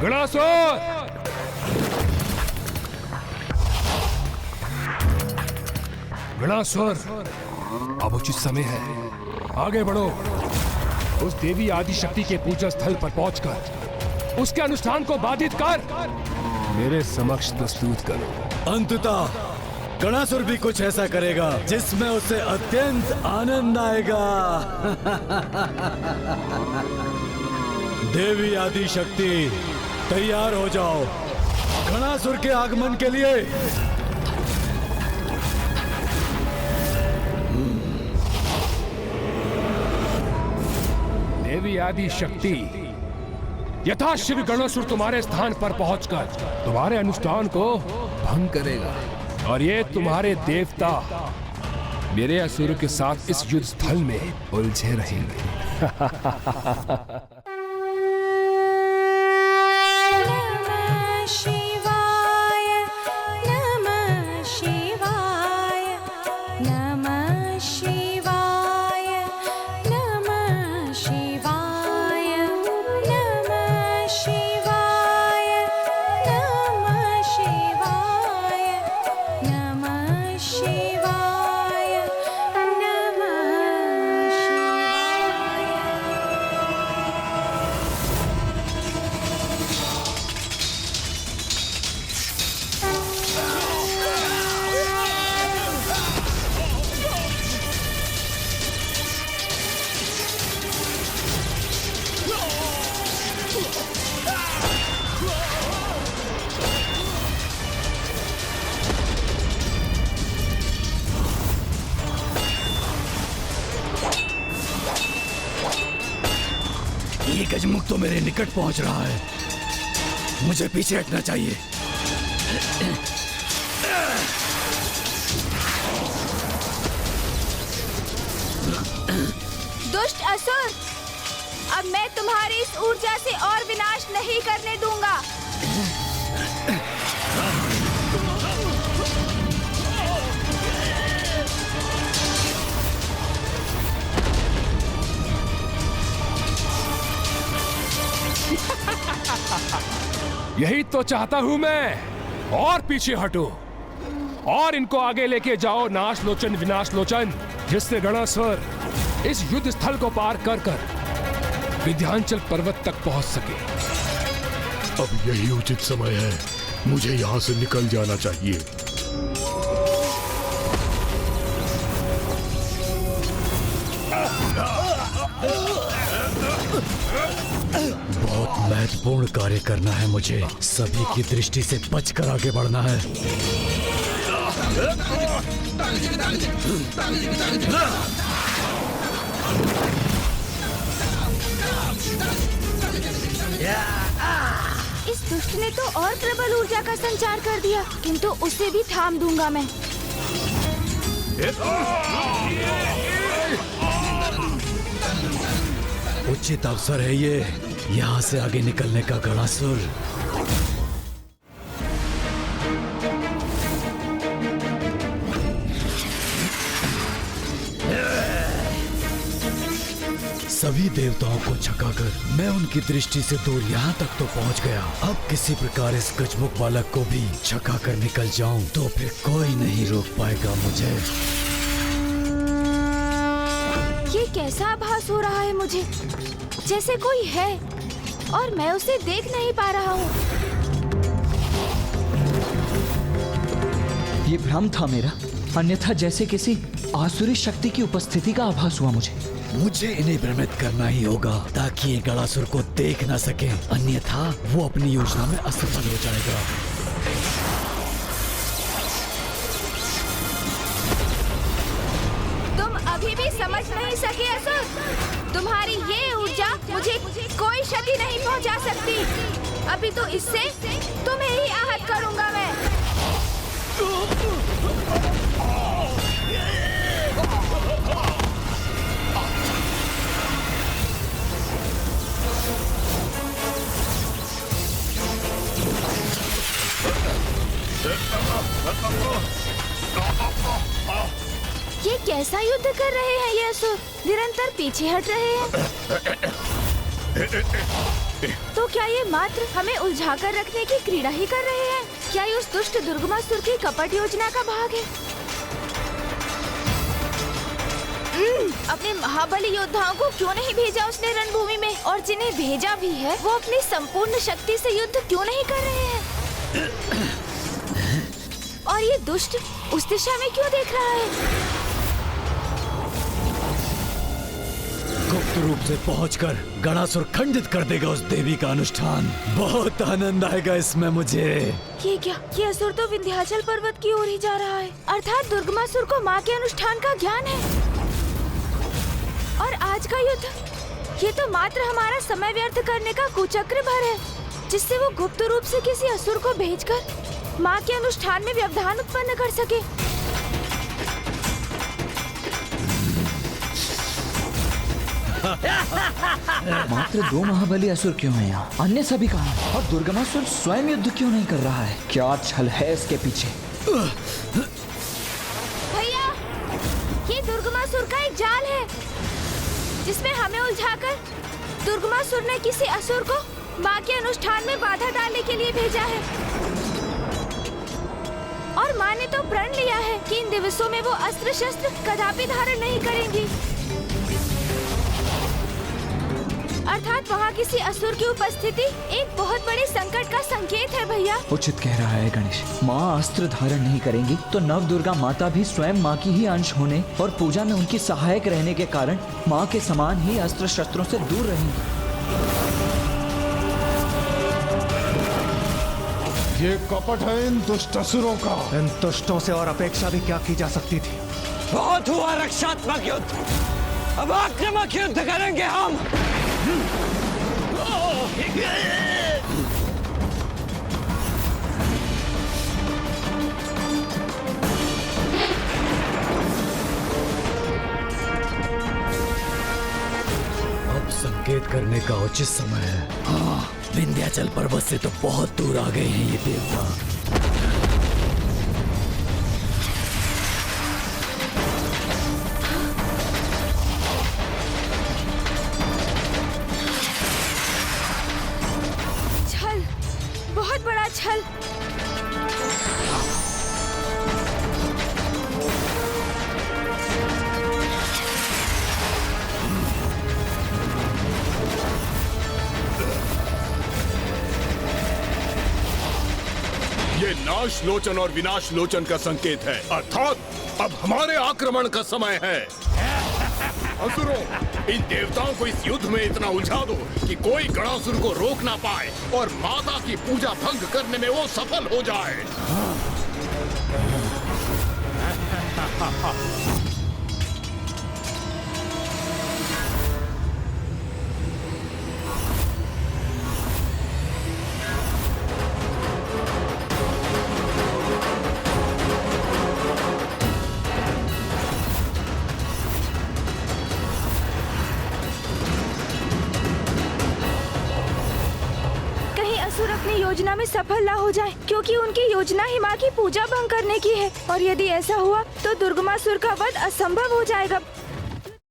गणासुर! गणासुर, अब उचित समय है, आगे बढ़ो। उस देवी आदिशक्ति के पूजा स्थल पर पहुंचकर उसके अनुष्ठान को बाधित कर मेरे समक्ष प्रस्तुत करो। अंततः गणासुर भी कुछ ऐसा करेगा जिसमें उसे अत्यंत आनंद आएगा। देवी आदिशक्ति, तैयार हो जाओ गणासुर के आगमन के लिए। देवी आदिशक्ति, यथाशीघ्र गणासुर तुम्हारे स्थान पर पहुंचकर तुम्हारे अनुष्ठान को भंग करेगा और ये तुम्हारे देवता मेरे असुर के साथ इस युद्ध स्थल में उलझे रहेंगे। ये गजमुख तो मेरे निकट पहुंच रहा है, मुझे पीछे हटना चाहिए। दुष्ट असुर, अब मैं तुम्हारी इस ऊर्जा से और विनाश नहीं करने दूंगा। यही तो चाहता हूं मैं, और पीछे हटो और इनको आगे लेके जाओ नाश लोचन विनाश लोचन, जिससे गणासुर इस युद्ध स्थल को पार कर कर विंध्याचल पर्वत तक पहुंच सके। अब यही उचित समय है, मुझे यहाँ से निकल जाना चाहिए। बहुत महत्वपूर्ण कार्य करना है मुझे, सभी की दृष्टि से बचकर आगे बढ़ना है। इस दुष्ट ने तो और प्रबल ऊर्जा का संचार कर दिया, किंतु उसे भी थाम दूंगा मैं। उचित अवसर है ये, यहाँ से आगे निकलने का गणासुर। सभी देवताओं को छकाकर मैं उनकी दृष्टि से दूर यहाँ तक तो पहुँच गया। अब किसी प्रकार इस गजमुख बालक को भी छकाकर निकल जाऊं तो फिर कोई नहीं रोक पाएगा मुझे। ये कैसा आभास हो रहा है मुझे, जैसे कोई है और मैं उसे देख नहीं पा रहा हूँ। ये भ्रम था मेरा, अन्यथा जैसे किसी आसुरी शक्ति की उपस्थिति का आभास हुआ मुझे इन्हें भ्रमित करना ही होगा ताकि ये गणासुर को देख न सके, अन्यथा वो अपनी योजना में असफल हो जाएगा। तुम अभी भी समझ नहीं सके असुर, तुम्हारी ये ऊर्जा मुझे कोई क्षति नहीं पहुंचा सकती। अभी तो इससे तुम्हें ही आहत करूंगा मैं। ये कैसा युद्ध कर रहे हैं ये असुर, निरंतर पीछे हट रहे हैं। तो क्या ये मात्र हमें उलझाकर रखने की क्रीड़ा ही कर रहे हैं? क्या ये उस दुष्ट दुर्गमासुर की कपट योजना का भाग है? अपने महाबली योद्धाओं को क्यों नहीं भेजा उसने रणभूमि में? और जिन्हें भेजा भी है वो अपनी संपूर्ण शक्ति से युद्ध क्यों नहीं कर रहे हैं? और ये दुष्ट उस दिशा में क्यों देख रहा है? गुप्त रूप से पहुंचकर गणासुर खंडित कर देगा उस देवी का अनुष्ठान। बहुत आनंद आएगा इसमें मुझे। ये क्या? ये असुर तो विंध्याचल पर्वत की ओर ही जा रहा है। अर्थात दुर्गमासुर को माँ के अनुष्ठान का ज्ञान है। और आज का युद्ध, ये तो मात्र हमारा समय व्यर्थ करने का कुचक्र भर है, जिससे वो गुप्त रूप से किसी असुर को भेजकर माँ के अनुष्ठान में व्यवधान उत्पन्न कर सके। मात्र 2 महाबली असुर क्यों हैं यहाँ? अन्य सभी कहाँ? और दुर्गमासुर स्वयं युद्ध क्यों नहीं कर रहा है? क्या छल है इसके पीछे? भैया, ये दुर्गमासुर का एक जाल है, जिसमें हमें उलझाकर दुर्गमासुर ने किसी असुर को माँ के अनुष्ठान में बाधा डालने के लिए भेजा है। और माँ ने तो प्रण लिया है कि इन दिवसों में वो अस्त्र शस्त्र कदापि धारण नहीं करेंगी। अर्थात वहाँ किसी असुर की उपस्थिति एक बहुत बड़े संकट का संकेत है भैया। उचित कह रहा है गणेश। माँ अस्त्र धारण नहीं करेंगी तो नव दुर्गा माता भी स्वयं माँ की ही अंश होने और पूजा में उनकी सहायक रहने के कारण माँ के समान ही अस्त्र शस्त्रों से दूर रहेंगी। ये कपट है इन दुष्ट असुरों का। इन दुष्टों से और अपेक्षा भी क्या की जा सकती थी? बहुत हुआ रक्षात्मक युद्ध, अब आक्रामक युद्ध करेंगे हम। अब संकेत करने का उचित समय है। हाँ, विंध्याचल पर्वत से तो बहुत दूर आ गए हैं ये देवता। छल, बहुत बड़ा छल। ये नाश लोचन और विनाश लोचन का संकेत है, अर्थात अब हमारे आक्रमण का समय है। असुरों, इन देवताओं को इस युद्ध में इतना उलझा दो कि कोई गणासुर को रोक ना पाए और माता की पूजा भंग करने में वो सफल हो जाए। असुर अपनी योजना में सफल ना हो जाए, क्योंकि उनकी योजना ही माँ की पूजा भंग करने की है। और यदि ऐसा हुआ तो दुर्गमासुर का वध असंभव हो जाएगा।